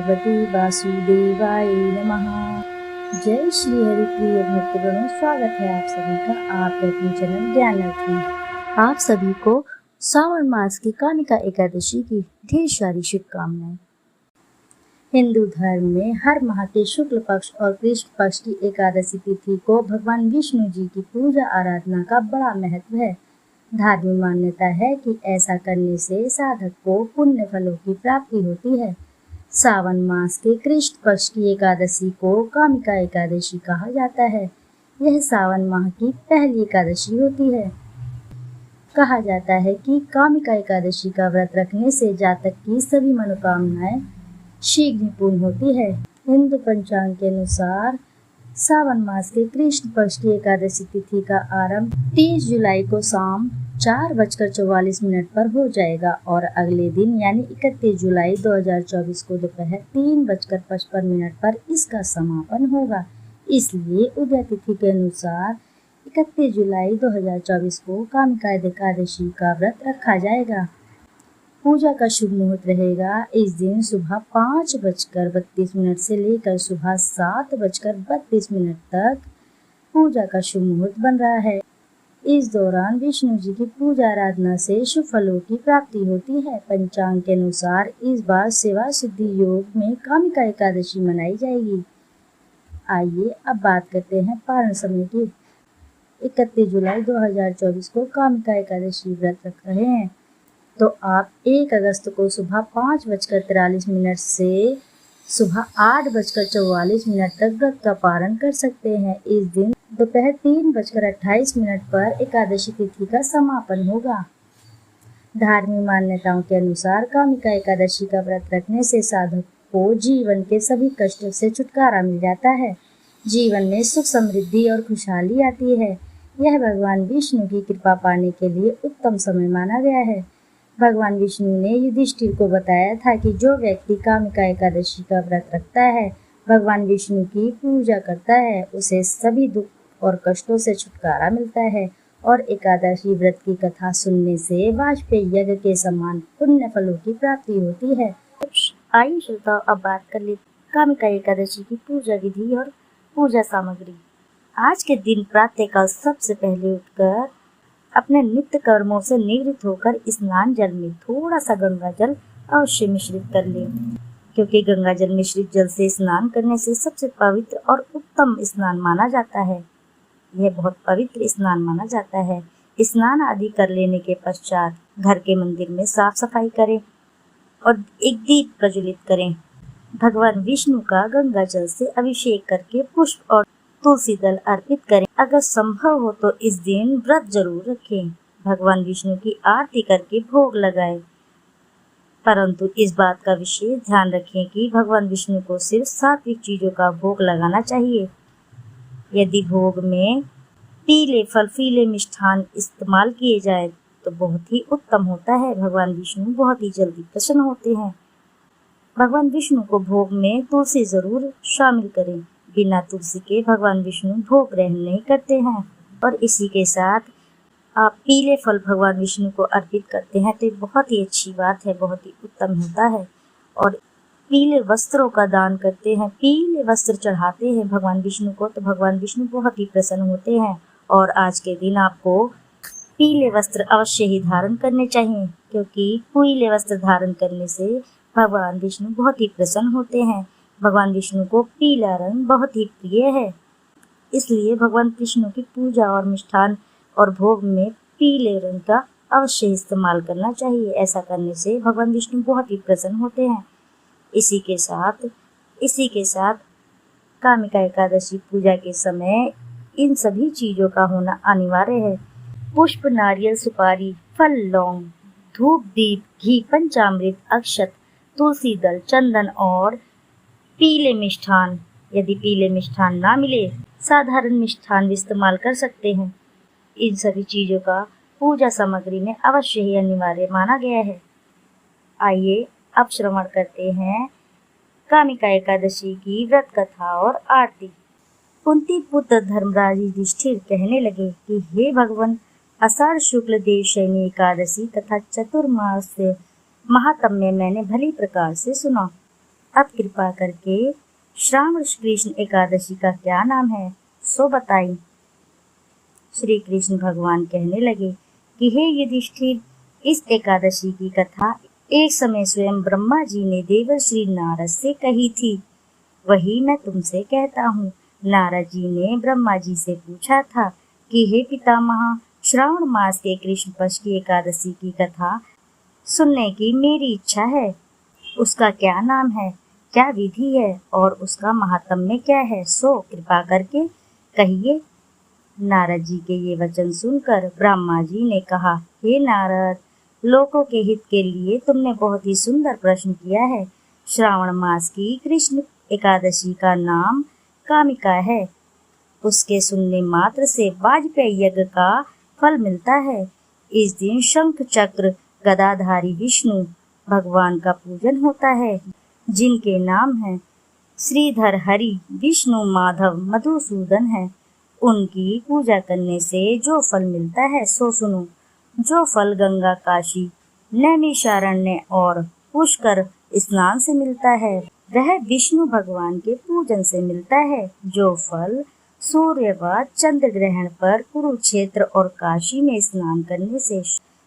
भगवते वासुदेवाय नमः। जय श्री हरि प्रिय भक्तगणों, स्वागत है आप सभी का आपके अपने चैनल ज्ञानार्थ में। आप सभी को श्रावण मास की कामिका एकादशी की ढेर सारी शुभकामनाएं। हिंदू धर्म में हर माह के शुक्ल पक्ष और कृष्ण पक्ष की एकादशी तिथि को भगवान विष्णु जी की पूजा आराधना का बड़ा महत्व है। धार्मिक मान्यता है कि ऐसा करने से साधक को पुण्य फलों की प्राप्ति होती है। सावन मास के कृष्ण पक्ष की एकादशी को कामिका एकादशी कहा जाता है। यह सावन माह की पहली एकादशी होती है। कहा जाता है कि कामिका एकादशी का व्रत रखने से जातक की सभी मनोकामनाएं शीघ्र पूर्ण होती है। हिंदू पंचांग के अनुसार सावन मास के कृष्ण पक्ष की एकादशी तिथि का आरंभ 30 जुलाई को शाम 4:44 पर हो जाएगा और अगले दिन यानी 31 जुलाई 2024 को दोपहर 3:55 पर इसका समापन होगा। इसलिए उदय तिथि के अनुसार 31 जुलाई 2024 को कामिका एकादशी का व्रत रखा जाएगा। पूजा का शुभ मुहूर्त रहेगा इस दिन सुबह 5:32 से लेकर सुबह 7:32 तक पूजा का शुभ मुहूर्त बन रहा है। इस दौरान विष्णु जी की पूजा आराधना से शुभ फलों की प्राप्ति होती है। पंचांग के अनुसार इस बार सेवा सिद्धि योग में कामिका एकादशी मनाई जाएगी। आइए अब बात करते हैं पारण समय की। 31 जुलाई 2024 को कामिका एकादशी व्रत रख रहे हैं तो आप 1 अगस्त को सुबह 5:43 से सुबह 8:44 तक व्रत का पारण कर सकते हैं। इस दिन दोपहर 3:28 पर एकादशी तिथि का समापन होगा। धार्मिक मान्यताओं के अनुसार कामिका एकादशी का व्रत रखने से साधक को जीवन के सभी कष्टों से छुटकारा मिल जाता है। जीवन में सुख समृद्धि और खुशहाली आती है। यह भगवान विष्णु की कृपा पाने के लिए उत्तम समय माना गया है। भगवान विष्णु ने युधिष्ठिर को बताया था कि जो व्यक्ति कामिका एकादशी का व्रत रखता है, भगवान विष्णु की पूजा करता है, उसे सभी दुख और कष्टों से छुटकारा मिलता है और एकादशी व्रत की कथा सुनने से वाजपेयी यज्ञ के समान पुण्य फलों की प्राप्ति होती है। आइए श्रोताओ, अब बात कर ले कामिका एकादशी की पूजा विधि और पूजा सामग्री। आज के दिन प्रातःकाल सबसे पहले उठकर अपने नित्य कर्मों से निवृत्त होकर स्नान जल में थोड़ा सा गंगा जल अवश्य मिश्रित कर लें, क्योंकि गंगा जल मिश्रित जल से स्नान करने से सबसे पवित्र और उत्तम स्नान माना जाता है। यह बहुत पवित्र स्नान माना जाता है। स्नान आदि कर लेने के पश्चात घर के मंदिर में साफ सफाई करें और एक दीप प्रज्वलित करें। भगवान विष्णु का गंगा जल से अभिषेक करके पुष्प और तुलसी दल अर्पित करें। अगर संभव हो तो इस दिन व्रत जरूर रखें। भगवान विष्णु की आरती करके भोग लगाएं, परंतु इस बात का विशेष ध्यान रखें कि भगवान विष्णु को सिर्फ सात्विक चीजों का भोग लगाना चाहिए। यदि भोग में पीले फल पीले मिष्ठान इस्तेमाल किए जाए तो बहुत ही उत्तम होता है। भगवान विष्णु बहुत ही जल्दी प्रसन्न होते हैं। भगवान विष्णु को भोग में तुलसी जरूर शामिल करें। बिना तुलसी के भगवान विष्णु भोग ग्रहण नहीं करते हैं। और इसी के साथ आप पीले फल भगवान विष्णु को अर्पित करते हैं तो ये बहुत ही अच्छी बात है, बहुत ही उत्तम होता है। और पीले वस्त्रों का दान करते हैं, पीले वस्त्र चढ़ाते हैं भगवान विष्णु को तो भगवान विष्णु बहुत ही प्रसन्न होते हैं। और आज के दिन आपको पीले वस्त्र अवश्य ही धारण करने चाहिए, क्योंकि पीले वस्त्र धारण करने से भगवान विष्णु बहुत ही प्रसन्न होते हैं। भगवान विष्णु को पीला रंग बहुत ही प्रिय है, इसलिए भगवान कृष्ण की पूजा और मिष्ठान और भोग में पीले रंग का अवश्य इस्तेमाल करना चाहिए। ऐसा करने से भगवान विष्णु बहुत ही प्रसन्न होते हैं। इसी के साथ कामिका एकादशी पूजा के समय इन सभी चीजों का होना अनिवार्य है। पुष्प, नारियल, सुपारी, फल, लौंग, धूप, दीप, घी, पंचामृत, अक्षत, तुलसी दल, चंदन और पीले मिष्ठान। यदि पीले मिष्ठान ना मिले, साधारण मिष्ठान भी इस्तेमाल कर सकते हैं। इन सभी चीजों का पूजा सामग्री में अवश्य ही अनिवार्य माना गया है। आइए अब श्रवण करते हैं कामिका एकादशी की व्रत कथा और आरती। कुंती पुत्र धर्मराज युधिष्ठिर कहने लगे कि हे भगवान, आषाढ़ शुक्ल देवशयनी एकादशी तथा चतुर्मास महात्म्य मैंने भली प्रकार से सुना। अब कृपा करके श्रावण कृष्ण एकादशी का क्या नाम है, सो बताई। श्री कृष्ण भगवान कहने लगे कि हे युधिष्ठिर, इस एकादशी की कथा एक समय स्वयं ब्रह्मा जी ने देवर्षि नारद से कही थी, वही मैं तुमसे कहता हूँ। नारद जी ने ब्रह्मा जी से पूछा था कि हे पितामह, श्रावण मास के कृष्ण पक्ष की एकादशी की कथा सुनने की मेरी इच्छा है। उसका क्या नाम है, क्या विधि है और उसका महात्म्य क्या है, सो कृपा करके कहिए। नारद जी के ये वचन सुनकर ब्रह्मा जी ने कहा, हे नारद, लोगों के हित के लिए तुमने बहुत ही सुंदर प्रश्न किया है। श्रावण मास की कृष्ण एकादशी का नाम कामिका है। उसके सुनने मात्र से वाजपेयी यज्ञ का फल मिलता है। इस दिन शंख चक्र गदाधारी विष्णु भगवान का पूजन होता है, जिनके नाम हैं श्रीधर, हरि, विष्णु, माधव, मधुसूदन है। उनकी पूजा करने से जो फल मिलता है सो सुनो। जो फल गंगा, काशी, नैमिषारण्य और पुष्कर स्नान से मिलता है, वह विष्णु भगवान के पूजन से मिलता है। जो फल सूर्य व चंद्र ग्रहण पर कुरुक्षेत्र और काशी में स्नान करने से,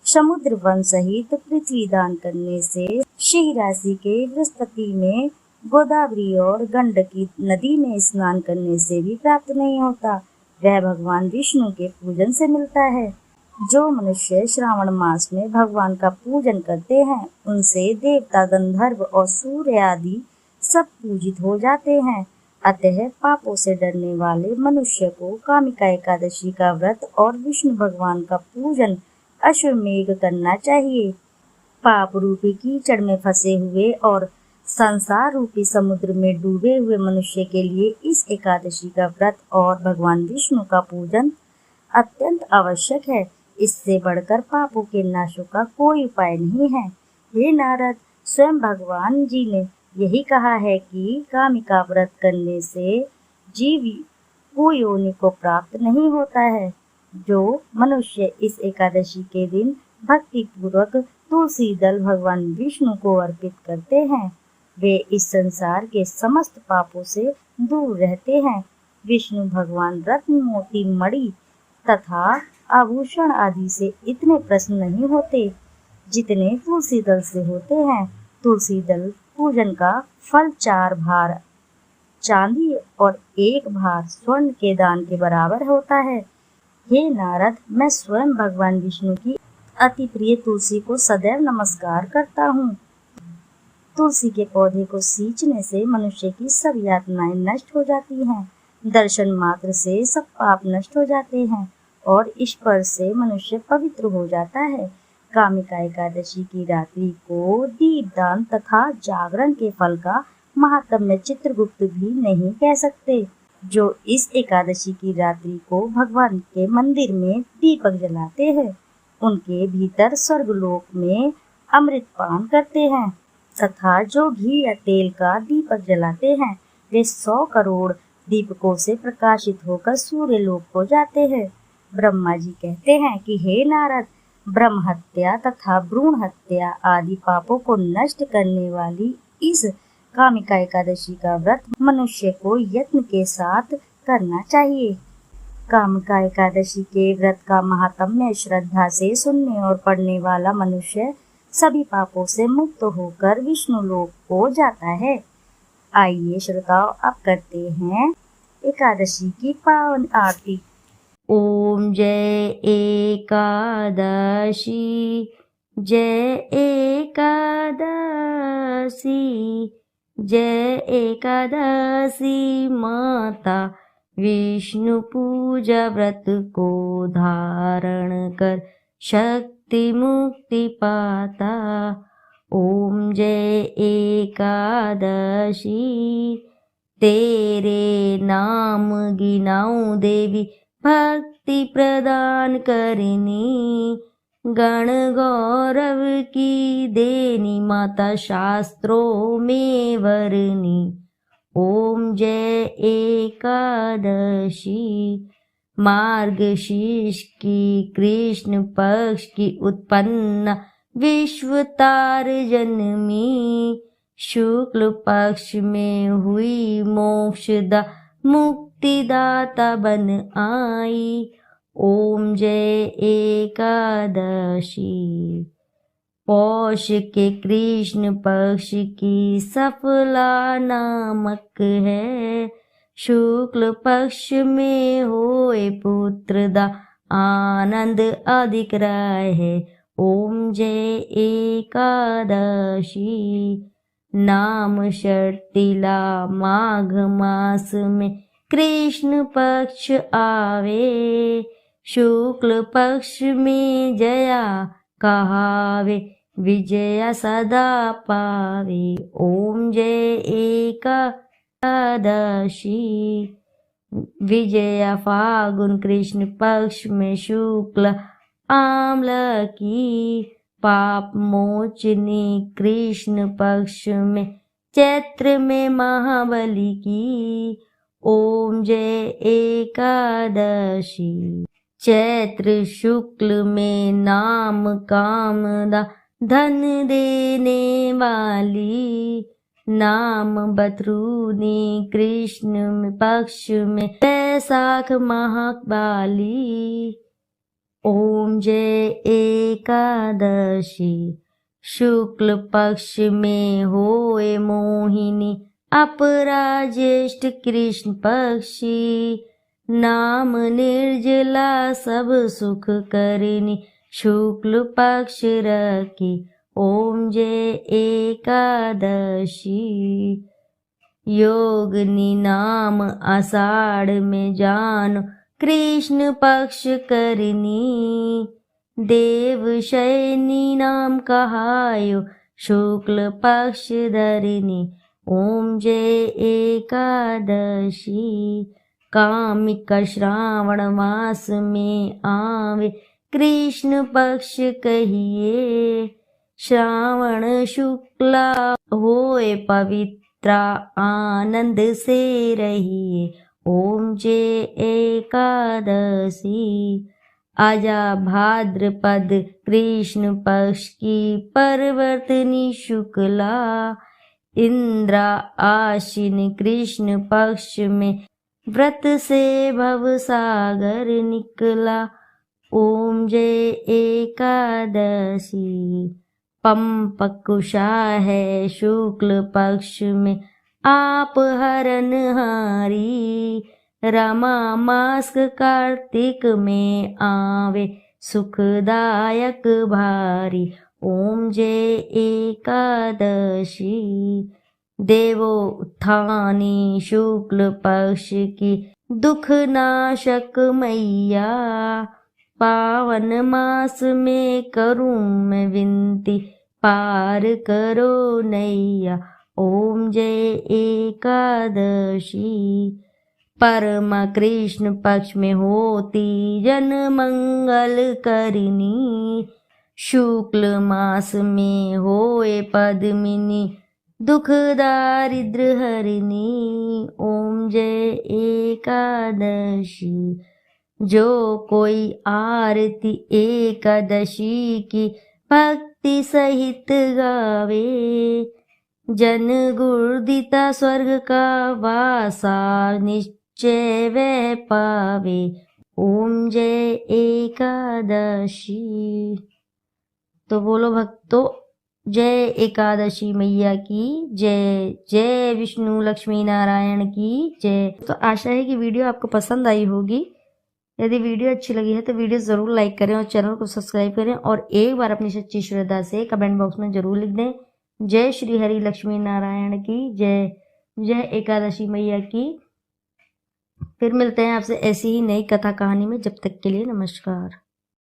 समुद्र वन सहित पृथ्वी दान करने से, सिंह राशि के बृहस्पति में, गोदावरी और गंडकी नदी में स्नान करने से भी प्राप्त नहीं होता, वह भगवान विष्णु के पूजन से मिलता है। जो मनुष्य श्रावण मास में भगवान का पूजन करते हैं, उनसे देवता, गंधर्व और सूर्य आदि सब पूजित हो जाते हैं। अतः पापों से डरने वाले मनुष्य को कामिका एकादशी का व्रत और विष्णु भगवान का पूजन अश्वमेघ करना चाहिए। पाप रूपी कीचड़ में फंसे हुए और संसार रूपी समुद्र में डूबे हुए मनुष्य के लिए इस एकादशी का व्रत और भगवान विष्णु का पूजन अत्यंत आवश्यक है। इससे बढ़कर पापों के नाशों का कोई उपाय नहीं है। हे नारद, स्वयं भगवान जी ने यही कहा है कि कामिका व्रत करने से जीव कुयोनि को प्राप्त नहीं होता है। जो मनुष्य इस एकादशी के दिन भक्ति पूर्वक तुलसी दल भगवान विष्णु को अर्पित करते हैं, वे इस संसार के समस्त पापों से दूर रहते हैं। विष्णु भगवान रत्न, मोती, मणि तथा आभूषण आदि से इतने प्रसन्न नहीं होते जितने तुलसी दल से होते हैं। तुलसी दल पूजन का फल 4 भार चांदी और 1 भार स्वर्ण के दान के बराबर होता है। हे नारद, मैं स्वयं भगवान विष्णु की अति प्रिय तुलसी को सदैव नमस्कार करता हूँ। तुलसी के पौधे को सींचने से मनुष्य की सब यातनाएं नष्ट हो जाती हैं। दर्शन मात्र से सब पाप नष्ट हो जाते हैं और स्पर्श से मनुष्य पवित्र हो जाता है। कामिका एकादशी की रात्रि को दीपदान तथा जागरण के फल का महात्म्य चित्रगुप्त भी नहीं कह सकते। जो इस एकादशी की रात्रि को भगवान के मंदिर में दीपक जलाते हैं, उनके भीतर स्वर्गलोक में अमृत पान करते हैं तथा जो घी या तेल का दीपक जलाते हैं, वे 100 करोड़ दीपकों से प्रकाशित होकर सूर्य लोक को जाते हैं। ब्रह्मा जी कहते हैं कि हे नारद, ब्रह्म हत्या तथा भ्रूण हत्या आदि पापों को नष्ट करने वाली इस कामिका एकादशी का व्रत मनुष्य को यत्न के साथ करना चाहिए। कामिका एकादशी के व्रत का महात्म्य श्रद्धा से सुनने और पढ़ने वाला मनुष्य सभी पापों से मुक्त होकर विष्णु लोक को जाता है। आइए श्रोताओ, अब करते हैं एकादशी की पावन आरती। ओम जय एकादशी, जय एकादशी, जय एकादशी माता, विष्णु पूजा व्रत को धारण कर शक्ति मुक्ति पाता। ओम जय एकादशी, तेरे नाम गिनाऊं देवी, भक्ति प्रदान करनी, गण गौरव की देनी माता, शास्त्रों में वरनी। ओम जय एकादशी, मार्गशीर्ष की कृष्ण पक्ष की उत्पन्न विश्वतार जन्मी, शुक्ल पक्ष में हुई मोक्षदा मुक्तिदाता बन आई। ओम जय एकादशी। पौष के कृष्ण पक्ष की सफला नामक है। शुक्ल पक्ष में होए पुत्रदा आनंद अधिक है। ओम जय एकादशी। नाम षष्ठीला माघ मास में कृष्ण पक्ष आवे। शुक्ल पक्ष में जया कहावे, विजया सदा पावे। ओम जय एकादशी। विजया फागुन कृष्ण पक्ष में शुक्ल आम्ल की। पाप मोचनी कृष्ण पक्ष में चैत्र में महाबली की। ओम जय एकादशी। चैत्र शुक्ल में नाम कामदा धन देने वाली। नाम बथरूनी कृष्ण पक्ष में बैसाख महाकाली। ओम जय एकादशी। शुक्ल पक्ष में होए मोहिनी अपरा ज्येष्ठ कृष्ण पक्षी। नाम निर्जला सब सुख करनी शुक्ल पक्ष रखी। ओम जय एकादशी। योगनी नाम आषाढ़ में जानो कृष्ण पक्ष करनी। देव शयनी नाम कहायो शुक्ल पक्ष धरनी। ओम जय एकादशी। कामिका श्रावण मास में आवे कृष्ण पक्ष कहिए। श्रावण शुक्ला होए पवित्रा आनंद से रहिए। ओम जय एकादशी। आजा भाद्रपद कृष्ण पक्ष की परवर्तनी शुक्ला। इंद्रा आश्विन कृष्ण पक्ष में व्रत से भव सागर निकला। ओम जय एकादशी। पंपकुशा है शुक्ल पक्ष में आप हरनहारी। रमा मास कार्तिक में आवे सुखदायक भारी। ओम जय एकादशी। देवो उत्थानी शुक्ल पक्ष की दुख नाशक मैया। पावन मास में करूं मैं विनती पार करो नैया। ओम जय एकादशी। परमा कृष्ण पक्ष में होती जन मंगल करनी। शुक्ल मास में होए पद्मिनी दुख दारिद्र हरिनी। ओम जय एकादशी। जो कोई आरती एकादशी की भक्ति सहित गावे। जन गुरुदिता स्वर्ग का वासा निश्चय वह पावे। ओम जय एकादशी। तो बोलो भक्तों, जय एकादशी मैया की जय। जय विष्णु लक्ष्मी नारायण की जय। तो आशा है कि वीडियो आपको पसंद आई होगी। यदि वीडियो अच्छी लगी है तो वीडियो जरूर लाइक करें और चैनल को सब्सक्राइब करें और एक बार अपनी सच्ची श्रद्धा से कमेंट बॉक्स में जरूर लिख दें जय श्री हरि लक्ष्मी नारायण की जय। जय एकादशी मैया की। फिर मिलते हैं आपसे ऐसी ही नई कथा कहानी में। जब तक के लिए नमस्कार।